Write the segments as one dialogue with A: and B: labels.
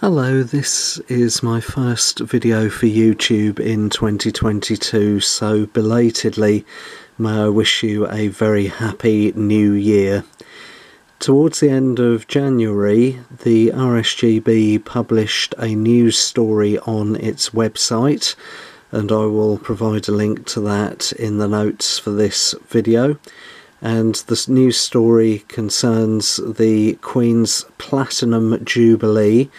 A: Hello, this is my first video for YouTube in 2022, so belatedly may I wish you a very happy new year. Towards the end of January, the RSGB published a news story on its website, and I will provide a link to that in the notes for this video. And the news story concerns the Queen's Platinum Jubilee,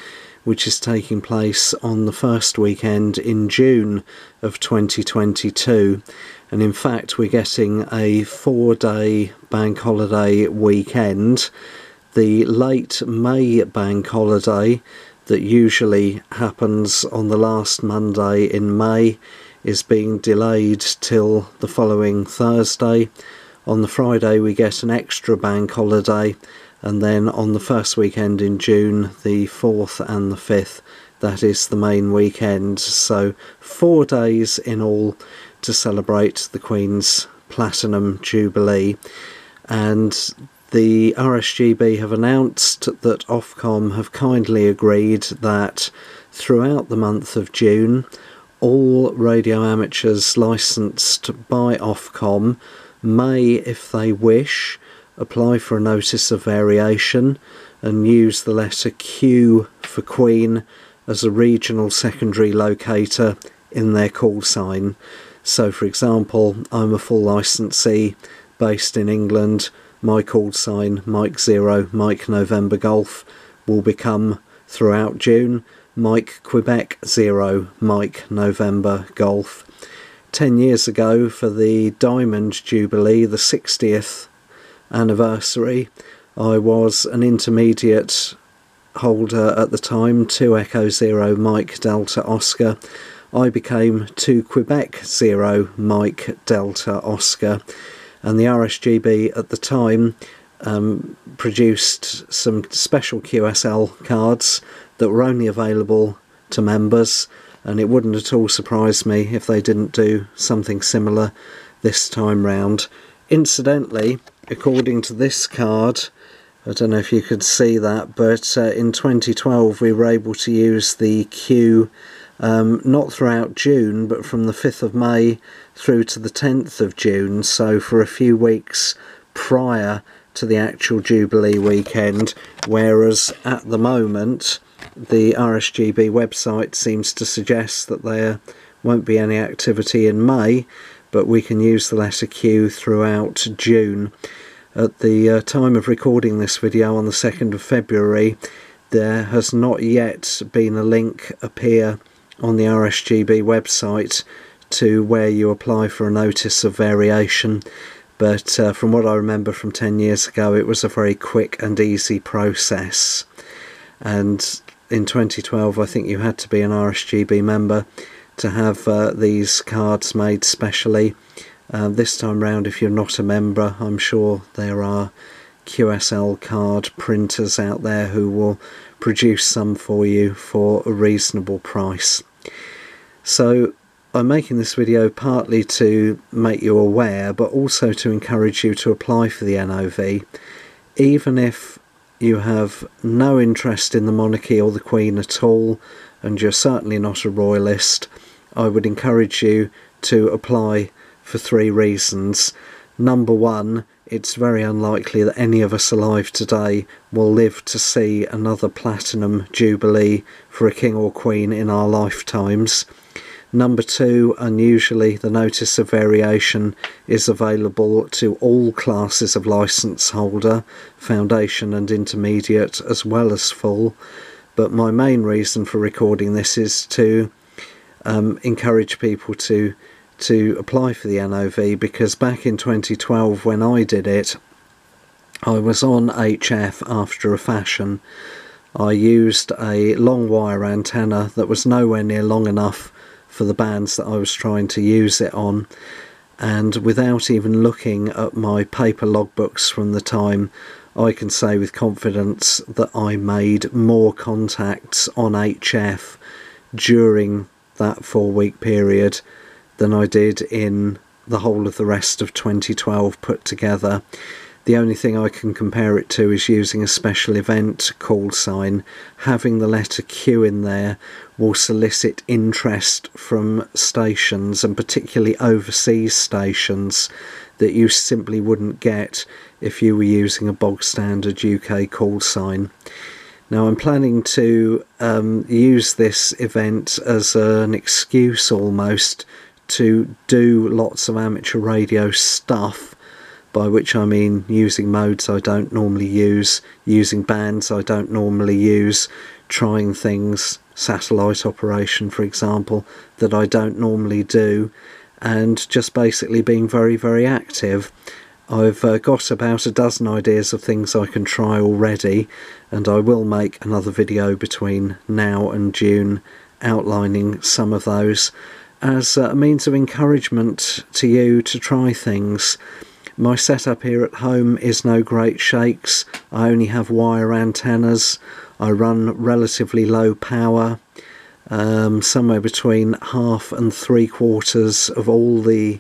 A: which is taking place on the first weekend in June of 2022. And in fact, we're getting a 4-day bank holiday weekend. The late May bank holiday that usually happens on the last Monday in May is being delayed till the following Thursday. On the Friday we get an extra bank holiday, and then on the first weekend in June, the 4th and the 5th, that is the main weekend. So 4 days in all to celebrate the Queen's Platinum Jubilee. And the RSGB have announced that Ofcom have kindly agreed that throughout the month of June, all radio amateurs licensed by Ofcom may, if they wish, apply for a notice of variation and use the letter Q for Queen as a regional secondary locator in their call sign. So for example, I'm a full licensee based in England. My call sign, Mike 0, Mike November Golf, will become throughout June Mike Quebec 0, Mike November Golf. 10 years ago, for the Diamond Jubilee, the 60th anniversary, I was an intermediate holder at the time, 2 Echo 0 Mike Delta Oscar. I became 2 Quebec 0 Mike Delta Oscar, and the RSGB at the time produced some special QSL cards that were only available to members, and it wouldn't at all surprise me if they didn't do something similar this time round. Incidentally, according to this card, I don't know if you could see that, but in 2012 we were able to use the Q not throughout June, but from the 5th of May through to the 10th of June, so for a few weeks prior to the actual Jubilee weekend, whereas at the moment the RSGB website seems to suggest that there won't be any activity in May, but we can use the letter Q throughout June. At the time of recording this video on the 2nd of February, there has not yet been a link appear on the RSGB website to where you apply for a notice of variation, but from what I remember from 10 years ago, it was a very quick and easy process. And in 2012 I think you had to be an RSGB member to have these cards made specially. This time round, if you're not a member, I'm sure there are QSL card printers out there who will produce some for you for a reasonable price. So I'm making this video partly to make you aware, but also to encourage you to apply for the NOV. Even if you have no interest in the monarchy or the Queen at all, and you're certainly not a royalist, I would encourage you to apply for 3 reasons. Number one, it's very unlikely that any of us alive today will live to see another Platinum Jubilee for a King or Queen in our lifetimes. Number two, unusually the notice of variation is available to all classes of licence holder, foundation and intermediate as well as full. But my main reason for recording this is to encourage people to apply for the NOV, because back in 2012 when I did it, I was on HF after a fashion. I used a long wire antenna that was nowhere near long enough for the bands that I was trying to use it on, and without even looking at my paper logbooks from the time, I can say with confidence that I made more contacts on HF during that 4-week period than I did in the whole of the rest of 2012 put together. The only thing I can compare it to is using a special event call sign. Having the letter Q in there will solicit interest from stations, and particularly overseas stations, that you simply wouldn't get if you were using a bog standard UK call sign. Now I'm planning to use this event as an excuse almost to do lots of amateur radio stuff, by which I mean using modes I don't normally use, using bands I don't normally use, trying things, satellite operation for example, that I don't normally do, and just basically being very, very active. I've got about a dozen ideas of things I can try already, and I will make another video between now and June outlining some of those as a means of encouragement to you to try things. My setup here at home is no great shakes. I only have wire antennas. I run relatively low power. Somewhere between half and 3/4 of all the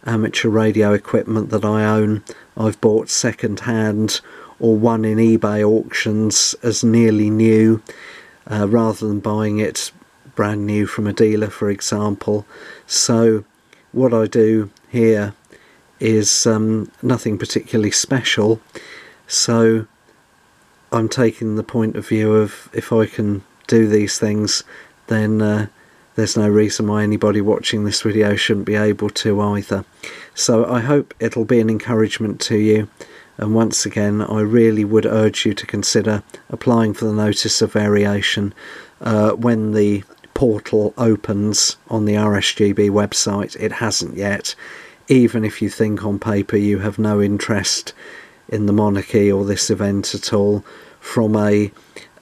A: amateur radio equipment that I own I've bought second hand or won in eBay auctions as nearly new, rather than buying it brand new from a dealer for example. So what I do here is nothing particularly special, so I'm taking the point of view of if I can do these things, then there's no reason why anybody watching this video shouldn't be able to either. So I hope it'll be an encouragement to you, and once again I really would urge you to consider applying for the notice of variation when the portal opens on the RSGB website. It hasn't yet. Even if you think on paper you have no interest in the monarchy or this event at all, from a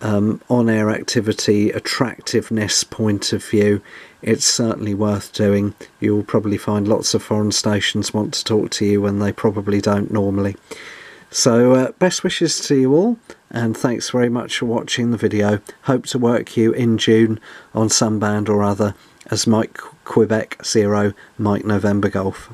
A: on-air activity attractiveness point of view, it's certainly worth doing. You'll probably find lots of foreign stations want to talk to you when they probably don't normally. So best wishes to you all, and thanks very much for watching the video. Hope to work you in June on some band or other as Mike Quebec 0 Mike November Golf.